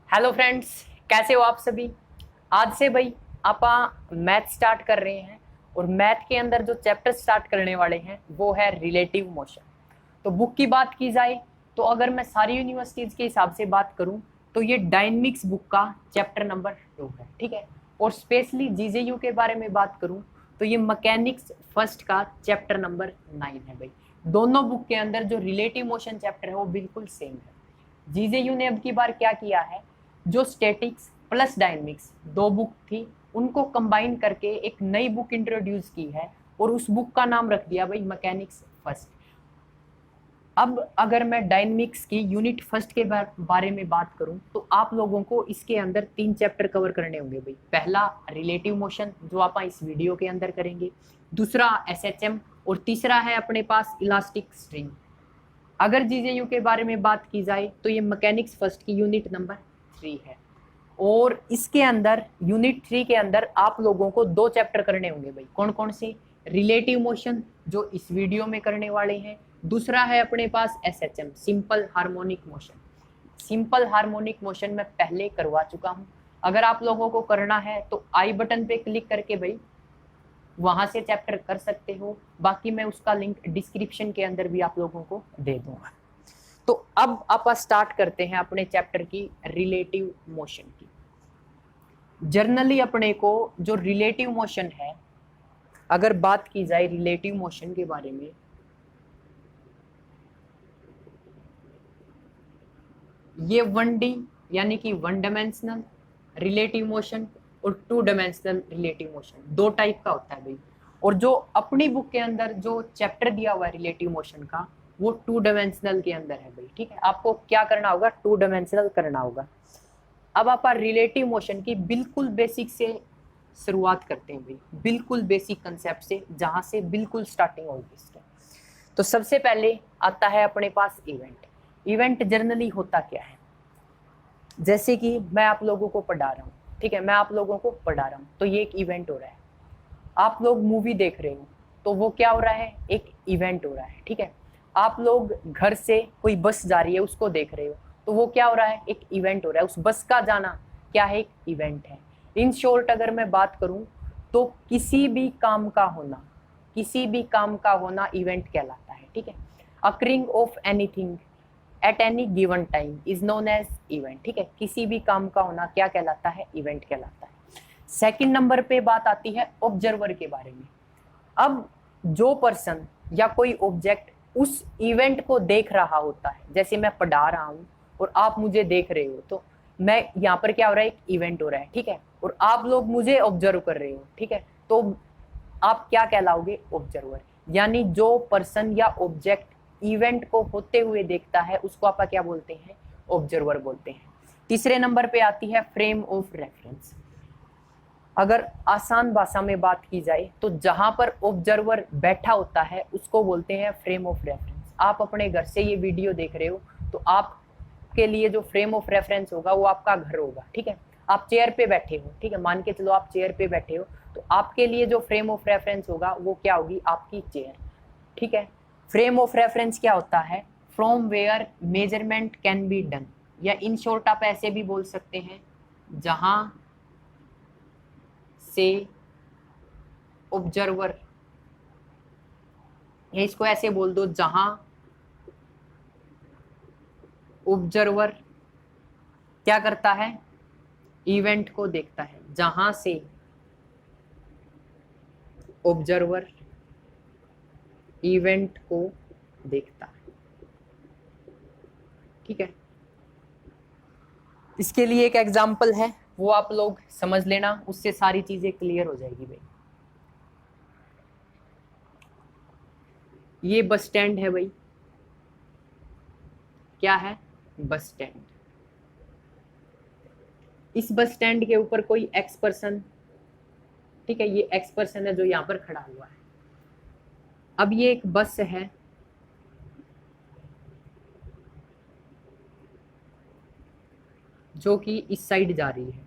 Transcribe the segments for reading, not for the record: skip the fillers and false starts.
Hello friends, कैसे हो आप सभी। आज से भाई आप मैथ स्टार्ट कर रहे हैं और मैथ के अंदर जो चैप्टर स्टार्ट करने वाले हैं वो है रिलेटिव मोशन। तो बुक की बात की जाए तो अगर मैं सारी यूनिवर्सिटीज के हिसाब से बात करूं तो ये डायनेमिक्स बुक का चैप्टर नंबर 2 है, ठीक है। और स्पेशली जीजेयू के बारे में बात करूं तो ये मैकेनिक्स फर्स्ट का चैप्टर नंबर 9 है भाई। दोनों बुक के अंदर जो रिलेटिव मोशन चैप्टर है वो बिल्कुल सेम है। जीजेयू ने अब की बार क्या किया है, जो स्टैटिक्स प्लस डायनेमिक्स दो बुक थी उनको कंबाइन करके एक नई बुक इंट्रोड्यूस की है और उस बुक का नाम रख दिया भाई मैकेनिक्स फर्स्ट। अब अगर मैं डायनेमिक्स की यूनिट फर्स्ट के बारे में बात करूं तो आप लोगों को इसके अंदर 3 चैप्टर कवर करने होंगे भाई। पहला रिलेटिव मोशन जो आप इस वीडियो के अंदर करेंगे, दूसरा एसएचएम और तीसरा है अपने पास इलास्टिक स्ट्रिंग। अगर जीजेयू के बारे में बात की जाए तो ये मैकेनिक्स फर्स्ट की यूनिट नंबर 3 है और इसके अंदर यूनिट 3 के अंदर आप लोगों को 2 चैप्टर करने होंगे भाई। कौन कौन से? रिलेटिव मोशन जो इस वीडियो में करने वाले हैं, दूसरा है अपने पास SHM simple harmonic motion. Simple harmonic motion मैं पहले करवा चुका हूं, अगर आप लोगों को करना है तो आई बटन पे क्लिक करके भाई वहां से चैप्टर कर सकते हो, बाकी मैं उसका लिंक डिस्क्रिप्शन के अंदर भी आप लोगों को दे दूंगा। तो अब आप स्टार्ट करते हैं अपने चैप्टर की रिलेटिव मोशन की। जर्नली अपने को जो रिलेटिव मोशन है, अगर बात की जाए रिलेटिव मोशन के बारे में, ये 1D यानी कि 1 डायमेंशनल रिलेटिव मोशन और 2 डायमेंशनल रिलेटिव मोशन दो टाइप का होता है भाई। और जो अपनी बुक के अंदर जो चैप्टर दिया हुआ है रिलेटिव मोशन का वो 2 डायमेंशनल के अंदर है भाई, ठीक है। आपको क्या करना होगा? 2 डायमेंशनल करना होगा। अब आप रिलेटिव मोशन की बिल्कुल बेसिक से शुरुआत करते हैं भाई, बिल्कुल बेसिक कंसेप्ट से, जहां से बिल्कुल स्टार्टिंग होगी इसकी। तो सबसे पहले आता है अपने पास इवेंट। इवेंट जनरली होता क्या है, जैसे कि मैं आप लोगों को पढ़ा रहा हूँ, ठीक है, मैं आप लोगों को पढ़ा रहा हूँ तो ये एक इवेंट हो रहा है। आप लोग मूवी देख रहे हो तो वो क्या हो रहा है? एक इवेंट हो रहा है, ठीक है। आप लोग घर से कोई बस जा रही है उसको देख रहे हो तो वो क्या हो रहा है? एक इवेंट हो रहा है। उस बस का जाना क्या है? एक इवेंट है। इन शॉर्ट अगर मैं बात करूं तो किसी भी काम का होना, किसी भी काम का होना इवेंट कहलाता है, ठीक है। Occurring of anything at any given time is known as event, ठीक है। किसी भी काम का होना क्या कहलाता है? इवेंट कहलाता है। सेकंड नंबर पे बात आती है ऑब्जर्वर के बारे में। अब जो पर्सन या कोई ऑब्जेक्ट उस इवेंट को देख रहा होता है, जैसे मैं पढ़ा रहा हूं और आप मुझे देख रहे हो तो मैं यहाँ पर क्या हो रहा है? एक इवेंट हो रहा है, ठीक है। और आप लोग मुझे ऑब्जर्व कर रहे हो, ठीक है। तो आप क्या कहलाओगे? ऑब्जर्वर। यानी जो पर्सन या ऑब्जेक्ट इवेंट को होते हुए देखता है उसको आप क्या बोलते हैं? ऑब्जर्वर बोलते हैं। तीसरे नंबर पे आती है फ्रेम ऑफ रेफरेंस। अगर आसान भाषा में बात की जाए तो जहां पर ऑब्जर्वर बैठा होता है उसको बोलते हैं फ्रेम ऑफ रेफरेंस। आप अपने घर से ये वीडियो देख रहे हो तो आपके लिए जो फ्रेम ऑफ रेफरेंस होगा वो आपका घर होगा, ठीक है। आप चेयर पे बैठे हो, ठीक है, मान के चलो आप चेयर पे बैठे हो तो आपके लिए जो फ्रेम ऑफ रेफरेंस होगा वो क्या होगी? आपकी चेयर, ठीक है। फ्रेम ऑफ रेफरेंस क्या होता है? From where measurement can be done, या इन शॉर्ट आप ऐसे भी बोल सकते हैं जहां से ऑब्जर्वर, या इसको ऐसे बोल दो जहां ऑब्जर्वर क्या करता है? इवेंट को देखता है। जहां से ऑब्जर्वर इवेंट को देखता है, ठीक है। इसके लिए एक एग्जांपल है वो आप लोग समझ लेना, उससे सारी चीजें क्लियर हो जाएगी भाई। ये बस स्टैंड है भाई। क्या है? Bus stand. इस बस स्टैंड के ऊपर कोई एक्स पर्सन, ठीक है, ये एक्स पर्सन है जो यहाँ पर खड़ा हुआ है। अब ये एक बस है जो कि इस साइड जा रही है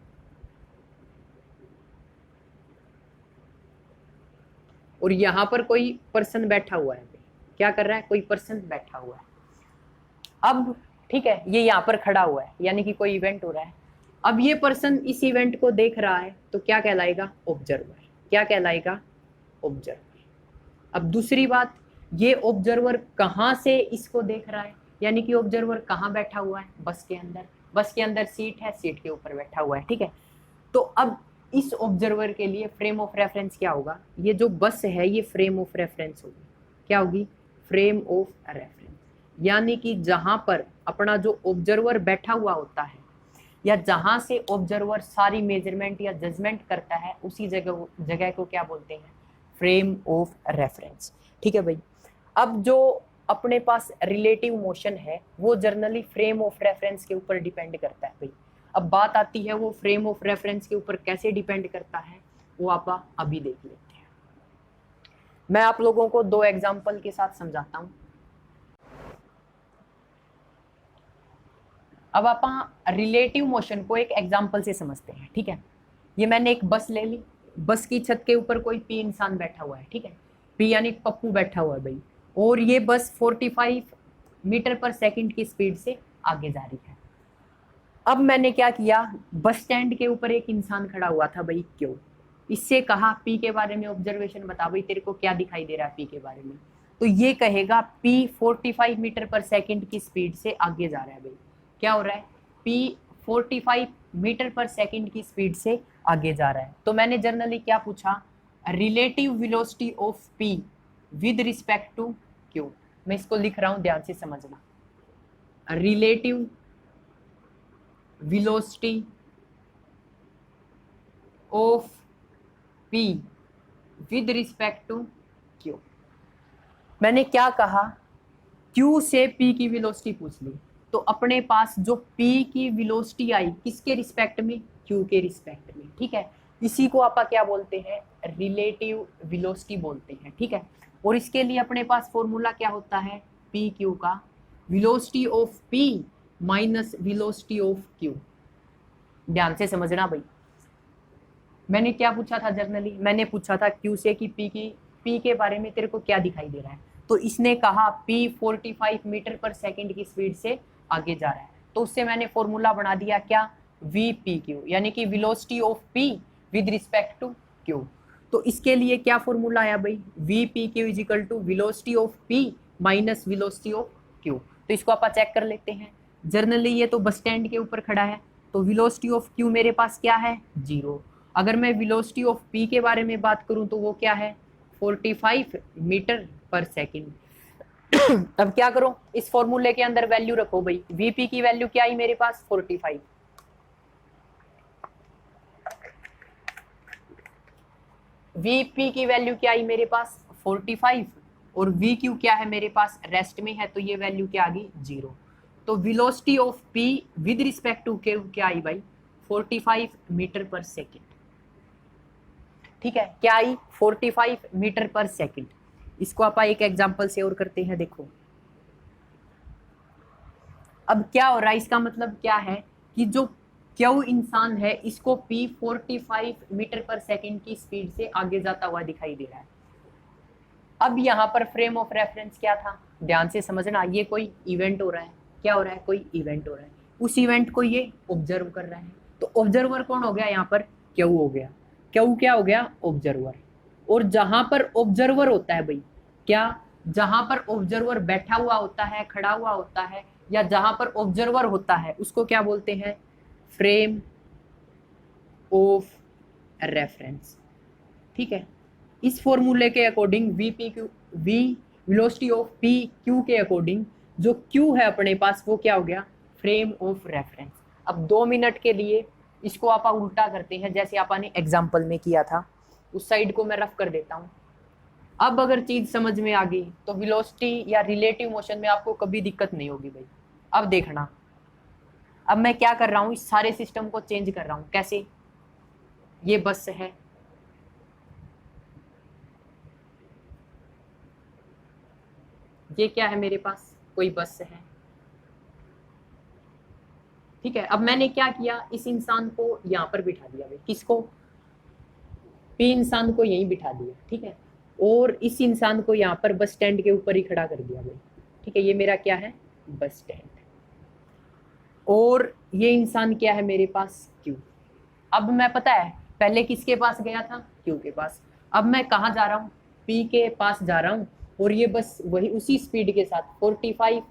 और यहाँ पर कोई पर्सन बैठा हुआ है। क्या कर रहा है? कोई पर्सन बैठा हुआ है। अब ठीक है, ये यहाँ पर खड़ा हुआ है यानी कि कोई इवेंट हो रहा है। अब ये पर्सन इस इवेंट को देख रहा है तो क्या कहलाएगा? ऑब्जर्वर। क्या कहलाएगा? ऑब्जर्वर। अब दूसरी बात, ये ऑब्जर्वर कहाँ से इसको देख रहा है, यानी कि ऑब्जर्वर कहाँ बैठा हुआ है? बस के अंदर। बस के अंदर सीट है, सीट के ऊपर बैठा हुआ है, ठीक है। तो अब इस ऑब्जर्वर के लिए फ्रेम ऑफ रेफरेंस क्या होगा? ये जो बस है ये फ्रेम ऑफ रेफरेंस होगी। क्या होगी? Frame of reference. यानी कि जहां पर अपना जो ऑब्जर्वर बैठा हुआ होता है या जहां से ऑब्जर्वर सारी मेजरमेंट या जजमेंट करता है, उसी जगह को क्या बोलते हैं? Frame of reference. ठीक है भाई। अब जो अपने पास रिलेटिव मोशन है वो जनरली फ्रेम ऑफ रेफरेंस के ऊपर डिपेंड करता है भाई। अब बात आती है वो फ्रेम ऑफ रेफरेंस के ऊपर कैसे डिपेंड करता है, वो आप अभी देख लेते हैं। मैं आप लोगों को दो एग्जांपल के साथ समझाता हूं। अब आप रिलेटिव मोशन को एक एग्जांपल से समझते हैं, ठीक है। ये मैंने एक बस ले ली, बस की छत के ऊपर कोई पी इंसान बैठा हुआ है, ठीक है। पी यानी पप्पू बैठा हुआ है भाई, और ये बस 45 मीटर पर सेकंड की स्पीड से आगे जा रही है। अब मैंने क्या किया, बस स्टैंड के ऊपर एक इंसान खड़ा हुआ था भाई, क्यों? इससे कहा पी के बारे में ऑब्जर्वेशन बता भाई, तेरे को क्या दिखाई दे रहा है पी के बारे में? तो ये कहेगा पी 45 मीटर पर सेकंड की स्पीड से आगे जा रहा है भाई। क्या हो रहा है? पी 45 मीटर पर सेकंड की स्पीड से आगे जा रहा है। तो मैंने जनरली क्या पूछा? Relative velocity of P with respect to Q. मैं इसको लिख रहा हूं, ध्यान से समझना। Relative velocity of p with respect to q। मैंने क्या कहा? q से p की वेलोसिटी पूछ ली, तो अपने पास जो p की वेलोसिटी आई किसके रिस्पेक्ट में? q के रिस्पेक्ट में, ठीक है। इसी को आप क्या बोलते हैं? रिलेटिव वेलोसिटी बोलते हैं, ठीक है। और इसके लिए अपने पास फॉर्मूला क्या होता है? पी क्यू का, velocity of p minus velocity of q। ध्यान से समझना भाई। मैंने क्या पूछा था जनरली? मैंने पूछा था क्यू से कि पी के बारे में तेरे को क्या दिखाई दे रहा है? तो इसने कहा पी 45 मीटर पर सेकंड की स्पीड से आगे जा रहा है। तो उससे मैंने फॉर्मूला बना दिया क्या? वी पी क्यू, यानी कि velocity of P with respect to Q. तो इसके लिए क्या फॉर्मूला आया भाई? V P Q is equal to velocity of P minus velocity of Q. तो इसको आप चेक कर लेते हैं। जनरली ये तो बस स्टैंड के ऊपर खड़ा है, तो वेलोसिटी ऑफ क्यू मेरे पास क्या है? 0। अगर मैं वेलोसिटी ऑफ पी के बारे में बात करूं तो वो क्या है? 45 मीटर पर सेकंड। अब क्या करो, इस फॉर्मूले के अंदर वैल्यू रखो भाई। वीपी की वैल्यू क्या आई मेरे पास? 45। वीपी की वैल्यू क्या आई मेरे पास? 45। और वी क्यू क्या है मेरे पास? रेस्ट में है, तो ये वैल्यू क्या आ गई? 0। तो velocity of P with respect to Q क्या आई भाई? 45 मीटर पर सेकंड। ठीक है, क्या आई? 45 मीटर पर सेकंड। इसको आप एक एग्जांपल से और करते हैं, देखो। अब क्या हो रहा है, इसका मतलब क्या है कि जो क्यू इंसान है इसको पी 45 मीटर पर सेकंड की स्पीड से आगे जाता हुआ दिखाई दे रहा है। अब यहाँ पर फ्रेम ऑफ रेफरेंस क्या था? ध्यान से समझना, ये कोई इवेंट हो रहा है। क्या हो रहा है? कोई इवेंट हो रहा है। उस इवेंट को ये ऑब्जर्व कर रहा है। तो ऑब्जर्वर कौन हो गया यहाँ पर? क्यू हो गया। क्यू क्या हो गया? ऑब्जर्वर। और जहां पर ऑब्जर्वर होता है भाई, क्या? जहां पर ऑब्जर्वर बैठा हुआ होता है, खड़ा हुआ होता है, या जहां पर ऑब्जर्वर होता है उसको क्या बोलते हैं? Frame of reference. ठीक है। इस फॉर्मूले के according V P Q, V velocity of P Q के अकॉर्डिंग जो क्यू है अपने पास वो क्या हो गया? Frame of reference. अब 2 मिनट के लिए इसको आप उल्टा करते हैं जैसे आपने एग्जाम्पल में किया था। उस साइड को मैं रफ कर देता हूँ। अब अगर चीज समझ में आ गई तो वेलोसिटी या रिलेटिव मोशन में आपको कभी दिक्कत नहीं होगी भाई। अब देखना, अब मैं क्या कर रहा हूँ, इस सारे सिस्टम को चेंज कर रहा हूँ। कैसे? ये बस है, ये क्या है मेरे पास? कोई बस है। ठीक है, अब मैंने क्या किया, इस इंसान को यहाँ पर बिठा दिया भाई। किसको? पी इंसान को यहीं बिठा दिया, ठीक है। और इस इंसान को यहाँ पर बस स्टैंड के ऊपर ही खड़ा कर दिया भाई। ठीक है, ये मेरा क्या है? Bus stand. और ये इंसान क्या है मेरे पास, Q। अब मैं पता है पहले किसके पास गया था, Q के पास। अब मैं कहाँ जा रहा हूँ, P के पास जा रहा हूँ, और ये बस वही उसी स्पीड के साथ 45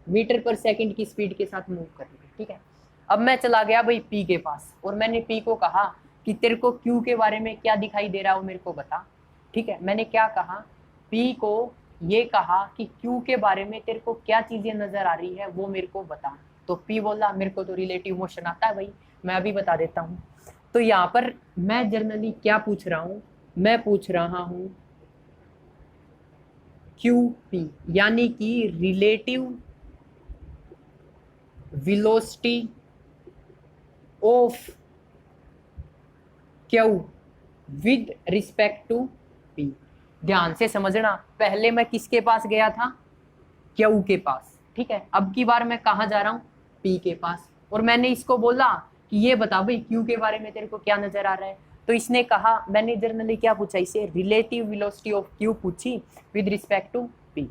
मीटर पर सेकंड की स्पीड के साथ मूव कर रही है, ठीक है। अब मैं चला गया भाई P के पास, और मैंने P को कहा कि तेरे को Q के बारे में क्या दिखाई दे रहा है वो मेरे को बता, ठीक है। मैंने क्या कहा, P को ये कहा कि Q के बारे में तेरे को क्या चीजें नजर आ रही है वो मेरे को बता। तो P बोला मेरे को तो रिलेटिव मोशन आता है भाई, मैं अभी बता देता हूँ। तो यहाँ पर मैं जनरली क्या पूछ रहा हूँ, मैं पूछ रहा हूँ QP, यानी कि relative velocity of Q with respect to P। ध्यान से समझना, पहले मैं किसके पास गया था, Q के पास, ठीक है। अब की बार मैं कहाँ जा रहा हूँ, P के पास, और मैंने इसको बोला कि ये बता भाई Q के बारे में तेरे को क्या नजर आ रहा है। तो इसने कहा, मैंने जनरली क्या पूछा इसे, रिलेटिव वेलोसिटी ऑफ Q पूछी विद रिस्पेक्ट टू P।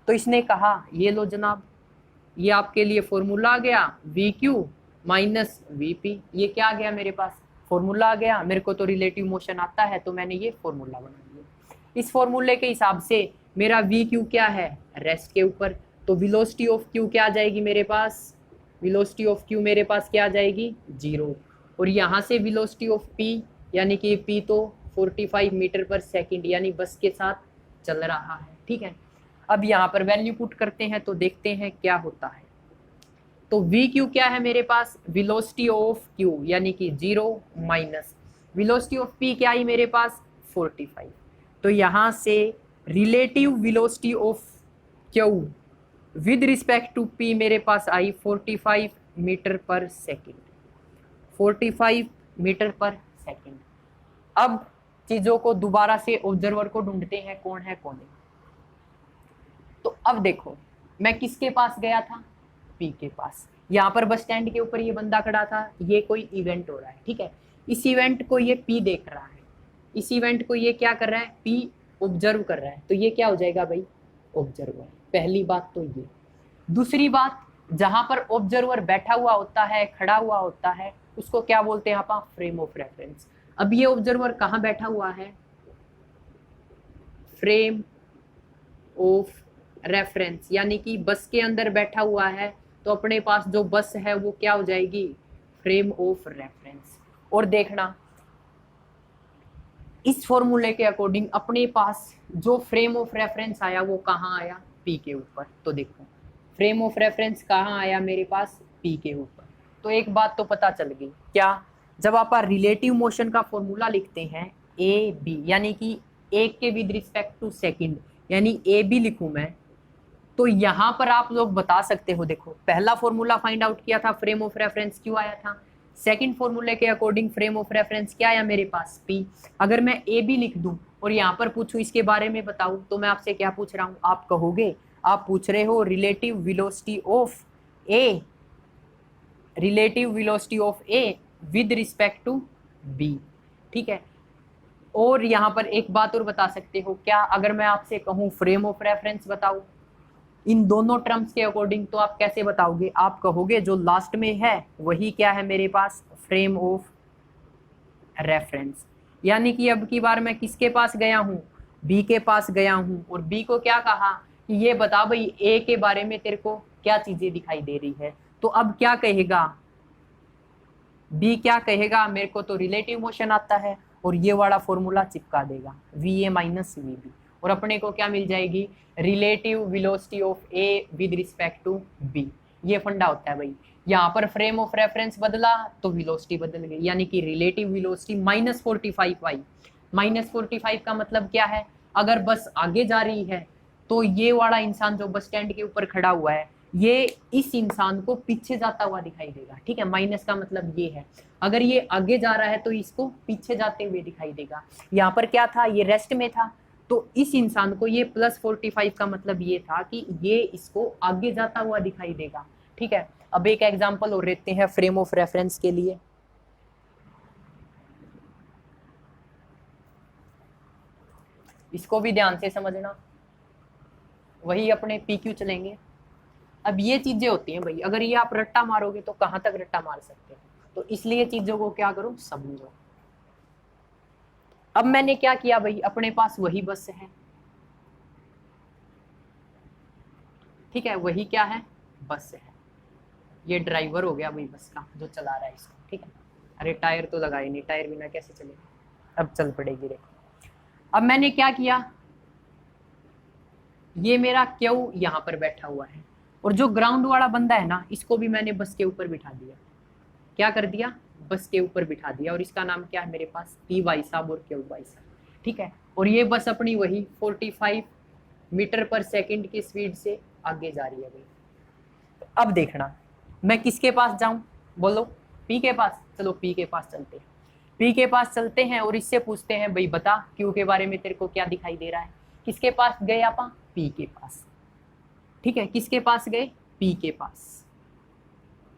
तो इसने कहा ये लो जनाब, ये आपके लिए फॉर्मूला आ गया, VQ माइनस VP। ये क्या आ गया मेरे पास, फॉर्मूला आ गया। मेरे को तो रिलेटिव मोशन आता है तो मैंने ये फॉर्मूला बना दिया। इस फॉर्मूले के हिसाब से मेरा VQ क्या है, रेस्ट के ऊपर। तो वेलोसिटी ऑफ Q क्या आ जाएगी मेरे पास, वेलोसिटी ऑफ Q मेरे पास क्या आ जाएगी, 0। और यहाँ से वेलोसिटी ऑफ P, यानी कि P तो 45 मीटर पर सेकंड यानी बस के साथ चल रहा है, ठीक है। अब यहाँ पर वैल्यू पुट करते हैं तो देखते हैं क्या होता है। तो VQ क्या है मेरे पास, वेलोसिटी ऑफ Q यानी कि 0 माइनस वेलोसिटी ऑफ P क्या आई मेरे पास, 45। तो यहाँ से relative velocity of Q with respect to P मेरे पास आई 45 metre per second, 45 metre per second. अब चीजों को दोबारा से ऑब्जर्वर को ढूंढते हैं, कौन है कौन है। तो अब देखो मैं किसके पास गया था, P के पास। यहाँ पर बस स्टैंड के ऊपर ये बंदा खड़ा था, ये कोई इवेंट हो रहा है, ठीक है। इस इवेंट को ये P देख रहा है, इस इवेंट को ये क्या कर रहा है, P ऑब्जर्व कर रहा है। तो ये क्या हो जाएगा भाई, ऑब्जर्वर। पहली बात तो ये। दूसरी बात, जहां पर ऑब्जर्वर बैठा हुआ होता है, खड़ा हुआ होता है, उसको क्या बोलते हैं आप, फ्रेम ऑफ रेफरेंस। अब ये ऑब्जर्वर कहाँ बैठा हुआ है, फ्रेम ऑफ रेफरेंस, यानी कि बस के अंदर बैठा हुआ है। तो अपने पास जो बस है वो क्या हो जाएगी, फ्रेम ऑफ रेफरेंस। और देखना इस फॉर्मूले के अकॉर्डिंग अपने पास जो फ्रेम ऑफ रेफरेंस आया वो कहाँ आया, P के ऊपर। तो देखो फ्रेम ऑफ रेफरेंस कहाँ आया मेरे पास, P के ऊपर। तो एक बात तो पता चल गई, क्या, जब आप रिलेटिव मोशन का फॉर्मूला लिखते हैं AB, यानी कि एक के विद रिस्पेक्ट टू सेकंड, यानी AB लिखूं मैं, तो यहाँ पर आप लोग बता सकते हो। देखो पहला फॉर्मूला फाइंड आउट किया था, फ्रेम ऑफ रेफरेंस क्यों आया था, सेकंड फॉर्मूले के अकॉर्डिंग फ्रेम ऑफ रेफरेंस क्या आया मेरे पास, P। अगर मैं AB लिख दूं और यहाँ पर पूछूं इसके बारे में बताऊं, तो मैं आपसे क्या पूछ रहा हूँ, आप कहोगे, आप पूछ रहे हो relative velocity of A, relative velocity of A with respect to B, ठीक है। और यहाँ पर एक बात और बता सकते हो, क्या, अगर मैं आपसे कहूँ फ्रेम ऑफ रेफरेंस बताओ इन दोनों टर्म्स के अकॉर्डिंग, तो आप कैसे बताओगे, आप कहोगे जो लास्ट में है वही क्या है मेरे पास, फ्रेम ऑफ रेफरेंस। यानी कि अब की बार मैं किसके पास गया हूँ, बी के पास गया हूँ, और बी को क्या कहा कि ये बता भाई ए के बारे में तेरे को क्या चीजें दिखाई दे रही है। तो अब क्या कहेगा बी, क्या कहेगा, मेरे को तो रिलेटिव मोशन आता है, और ये वाला फॉर्मूला चिपका देगा VA माइनस VB, और अपने को क्या मिल जाएगी, relative velocity of A with respect to B. ये फंडा होता है भाई। यहाँ पर फ्रेम ऑफ रेफरेंस बदला तो वेलोसिटी बदल गई, यानी कि रिलेटिव वेलोसिटी -45 आई। -45 का मतलब क्या है, अगर बस आगे जा रही है तो ये वाला इंसान जो बस स्टैंड के ऊपर खड़ा हुआ है, ये इस इंसान को पीछे जाता हुआ दिखाई देगा, ठीक है। माइनस का मतलब ये है, अगर ये आगे जा रहा है तो इसको पीछे जाते हुए दिखाई देगा। यहाँ पर क्या था, ये रेस्ट में था, तो इस इंसान को ये +45 का मतलब ये था कि ये इसको आगे जाता हुआ दिखाई देगा, ठीक है। अब एक एग्जांपल और लेते हैं फ्रेम ऑफ रेफरेंस के लिए। इसको भी ध्यान से समझना, वही अपने PQ चलेंगे। अब ये चीजें होती हैं भाई, अगर ये आप रट्टा मारोगे तो कहाँ तक रट्टा मार सकते हो, तो इसलिए चीजों को क्या करो, समझो। अब मैंने क्या किया भाई, अपने पास वही बस है, ठीक है, वही क्या है, बस है। ये ड्राइवर हो गया भाई बस का, जो चला रहा है इसको, ठीक है। अरे टायर तो लगाए नहीं, टायर बिना कैसे चलेगा, अब चल पड़ेगी रे। अब मैंने क्या किया, ये मेरा क्यू यहाँ पर बैठा हुआ है, और जो ग्राउंड वाला बंदा है ना, इसको भी मैंने बस के ऊपर बिठा दिया। क्या कर दिया, बस के ऊपर बिठा दिया, और इसका नाम क्या है मेरे पास, पी भाई साहब और क्यू भाई साहब, ठीक है। और ये बस अपनी वही 45 मीटर पर सेकंड की स्पीड से आगे जा रही है भाई। तो अब देखना, मैं किसके पास जाऊं, बोलो, पी के पास। चलो पी के पास चलते हैं, पी के पास चलते हैं और इससे पूछते हैं भाई बता क्यू के बारे में तेरे को क्या दिखाई दे रहा है। किसके पास गए आप, पी के पास, ठीक है, किसके पास गए, पी के पास।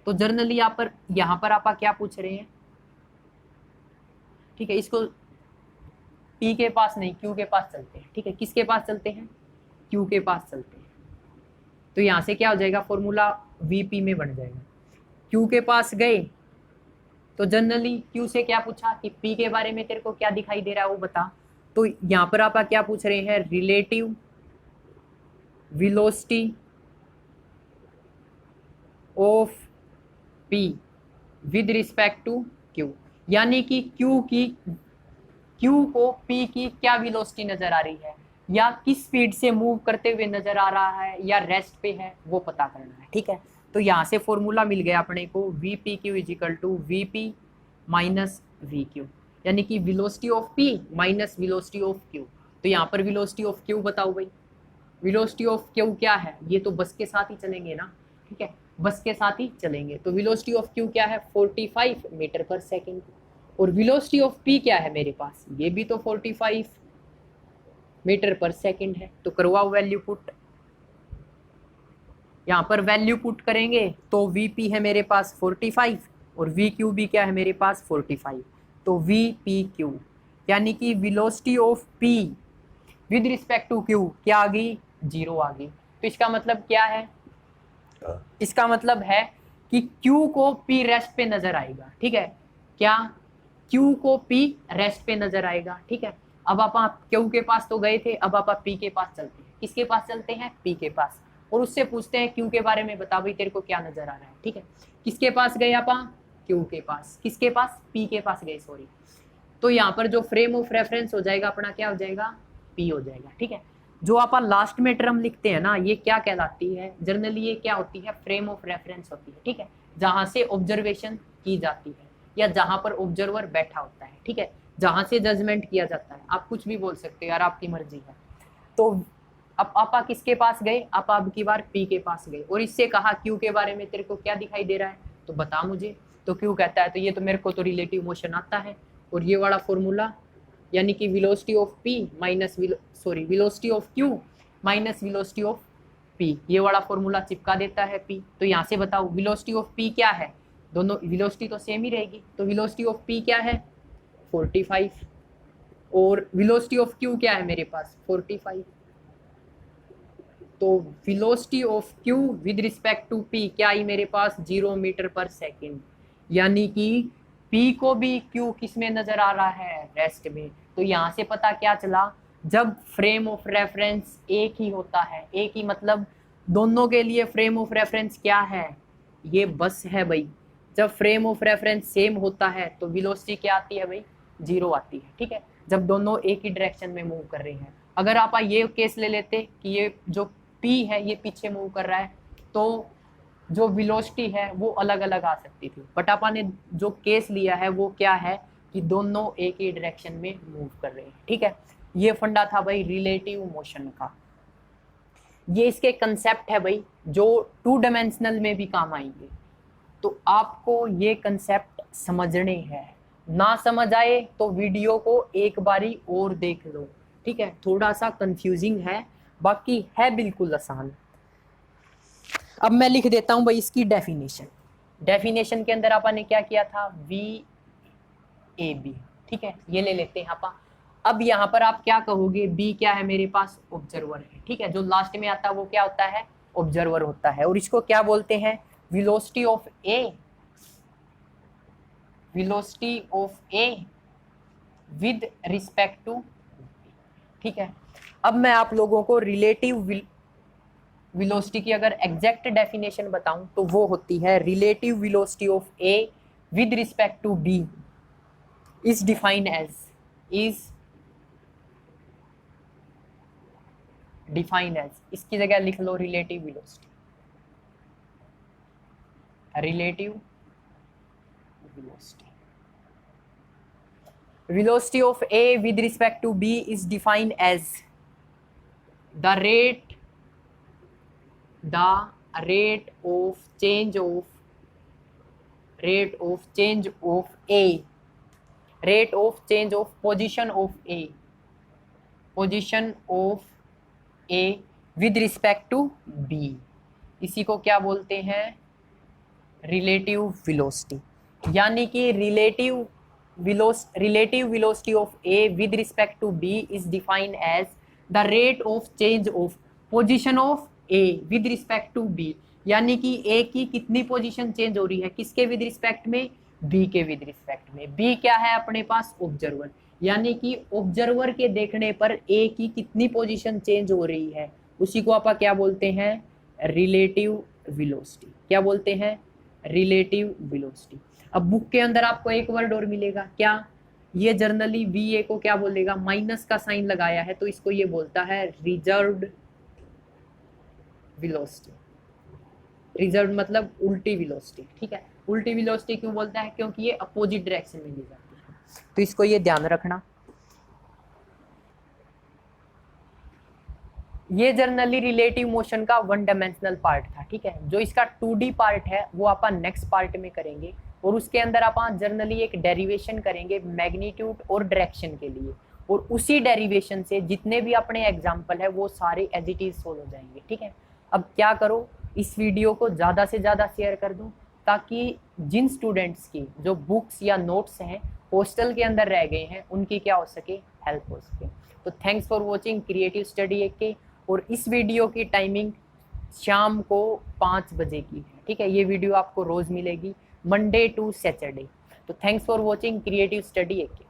तो जर्नली यहाँ पर आप क्या पूछ रहे हैं, ठीक है, इसको पी के पास नहीं, क्यू के पास चलते हैं, ठीक है, किसके पास चलते हैं, क्यू के पास चलते हैं। तो यहां से क्या हो जाएगा, फॉर्मूला वीपी में बन जाएगा। क्यू के पास गए तो जनरली क्यू से क्या पूछा कि पी के बारे में तेरे को क्या दिखाई दे रहा है वो बता। तो यहां पर आप क्या पूछ रहे हैं, relative velocity of P with respect to Q, यानी कि क्यू को पी की क्या वेलोसिटी नजर आ रही है, या किस स्पीड से मूव करते हुए नजर आ रहा है, या रेस्ट पे है, वो पता करना है, ठीक है। तो यहां से फॉर्मूला मिल गया अपने को, V P Q is equal to V P minus V Q, यानी कि velocity of P minus velocity of Q. तो यहाँ पर वेलोसिटी ऑफ क्यू बताओ भाई, वेलोसिटी ऑफ क्यू क्या है, ये तो बस के साथ ही चलेंगे ना, ठीक है, बस के साथ ही चलेंगे। तो वेलोसिटी ऑफ क्यू क्या है, 45 मीटर पर सेकेंड, और वेलोसिटी ऑफ पी क्या है मेरे पास, ये भी तो 45 मीटर पर सेकेंड है। तो करवाओ वैल्यू पुट, यहाँ पर वैल्यू पुट करेंगे तो वीपी है मेरे पास 45 और वी क्यू भी क्या है मेरे पास 45। तो वी पी क्यू यानी कि velocity of P with respect to Q क्या आ गई, 0 आ गई। तो इसका मतलब क्या है, इसका मतलब है कि क्यू को पी रेस्ट पे नजर आएगा, ठीक है, क्या, क्यू को पी रेस्ट पे नजर आएगा, ठीक है। अब आप क्यू के पास तो गए थे, अब आप पी के पास चलते हैं, किसके पास चलते हैं, पी के पास, और उससे पूछते हैं क्यू के बारे में बता भाई तेरे को क्या नजर आ रहा है, ठीक है। किसके पास गए आप, क्यू के पास, किसके पास, पी के पास गए, सॉरी। तो यहाँ पर जो फ्रेम ऑफ रेफरेंस हो जाएगा अपना क्या हो जाएगा, पी हो जाएगा, ठीक है। जो आप लास्ट में टर्म लिखते हैं ना, ये क्या कहलाती है, जनरली ये क्या होती है, फ्रेम ऑफ रेफरेंस होती है, ठीक है, जहां से ऑब्जर्वेशन की जाती है या जहां पर ऑब्जर्वर बैठा होता है, ठीक है, जहां से जजमेंट किया जाता है। आप कुछ भी बोल सकते हो यार, आपकी मर्जी है। तो अब आप किसके पास गए, आप अब की बार पी के पास गए और इससे कहा क्यू के बारे में तेरे को क्या दिखाई दे रहा है, तो बता मुझे। तो क्यू कहता है तो ये तो मेरे को तो रिलेटिव मोशन आता है, और ये वाला फॉर्मूला यानी कि velocity of P minus velocity of Q minus velocity of P, ये वाला फॉर्मूला चिपका देता है पी। तो यहाँ से बताओ वेलोसिटी ऑफ पी क्या है, दोनों वेलोसिटी तो सेम ही रहेगी। तो वेलोसिटी ऑफ पी क्या है 45 और वेलोसिटी ऑफ क्यू क्या है मेरे पास 45। तो velocity of Q with respect to P क्या आई मेरे पास 0 मीटर पर सेकेंड, यानी कि पी को भी क्यू किस में नजर आ रहा है, रेस्ट में। तो यहाँ से पता क्या चला, जब फ्रेम ऑफ रेफरेंस एक ही होता है, एक ही मतलब दोनों के लिए फ्रेम ऑफ रेफरेंस क्या है, ये बस है भाई। जब फ्रेम ऑफ रेफरेंस सेम होता है तो वेलोसिटी क्या आती है भाई, 0 आती है, ठीक है, जब दोनों एक ही डायरेक्शन में मूव कर रहे हैं। अगर आप ये केस ले लेते कि ये जो पी है ये पीछे मूव कर रहा है, तो जो वेलोसिटी है वो अलग अलग आ सकती थी, बट अपन ने जो केस लिया है वो क्या है कि दोनों एक ही डायरेक्शन में मूव कर रहे हैं, ठीक है। ये फंडा था भाई रिलेटिव मोशन का, ये इसके कंसेप्ट है भाई जो 2 डायमेंशनल में भी काम आएंगे। तो आपको ये कंसेप्ट समझने हैं, ना समझ आए तो वीडियो को एक बारी और देख लो, ठीक है, थोड़ा सा कंफ्यूजिंग है, बाकी है बिल्कुल आसान। अब मैं लिख देता हूं भाई इसकी डेफिनेशन। डेफिनेशन के अंदर आपने क्या किया था, वी ए बी, ठीक है, ये ले लेते हैं आप। अब यहाँ पर आप क्या कहोगे, बी क्या है मेरे पास ऑब्जर्वर है, ठीक है, जो लास्ट में आता है वो क्या होता है ऑब्जर्वर होता है। और इसको क्या बोलते हैं? Velocity of A, velocity of A with respect to, ठीक है। अब मैं आप लोगों को रिलेटिव वेलोसिटी की अगर एग्जैक्ट डेफिनेशन बताऊं तो वो होती है relative velocity of A with respect to B is defined as, is defined as, इसकी जगह लिख लो relative velocity, relative velocity. velocity of A with respect to B is defined as the rate of change of A, rate of change of position of A with respect to B, इसी को क्या बोलते हैं? Relative velocity. यानी कि relative velocity of A with respect to B is defined as the rate of change of position of A with respect to B, यानी कि A की कितनी पोजीशन चेंज हो रही है, किसके विद रिस्पेक्ट में? B के विद रिस्पेक्ट में। B क्या है अपने पास? ऑब्जर्वर, यानी कि ऑब्जर्वर के देखने पर A की कितनी पोजीशन चेंज हो रही है, उसी को आप क्या बोलते हैं? Relative velocity. क्या बोलते हैं? Relative velocity. अब बुक के अंदर आपको एक वर्ड और मिलेगा, क्या? ये जर्नली VA को क्या बोलेगा? माइनस का साइन लगाया है तो इसको ये बोलता है रिजर्व्ड वेलोसिटी। रिजर्व मतलब उल्टी वेलोसिटी, ठीक है। उल्टी वेलोसिटी क्यों बोलता है? क्योंकि ये अपोजिट डायरेक्शन में ली जाती है, तो इसको ये ध्यान रखना। ये जर्नली रिलेटिव मोशन का वन डायमेंशनल पार्ट था, ठीक है। जो इसका 2D पार्ट है वो आप नेक्स्ट पार्ट में करेंगे, और उसके अंदर आप जर्नली एक डेरिवेशन करेंगे मैग्नीट्यूड और डायरेक्शन के लिए, और उसी डेरिवेशन से जितने भी अपने एग्जाम्पल है वो सारे एज इट इज सोल्व हो जाएंगे, ठीक है। अब क्या करो, इस वीडियो को ज़्यादा से ज़्यादा शेयर कर दो, ताकि जिन स्टूडेंट्स की जो बुक्स या नोट्स हैं हॉस्टल के अंदर रह गए हैं उनकी क्या हो सके? हेल्प हो सके। तो thanks for watching creative study एक के, और इस वीडियो की टाइमिंग शाम को 5 बजे की है, ठीक है। ये वीडियो आपको रोज़ मिलेगी मंडे टू सैटरडे। तो thanks for watching creative study एक के।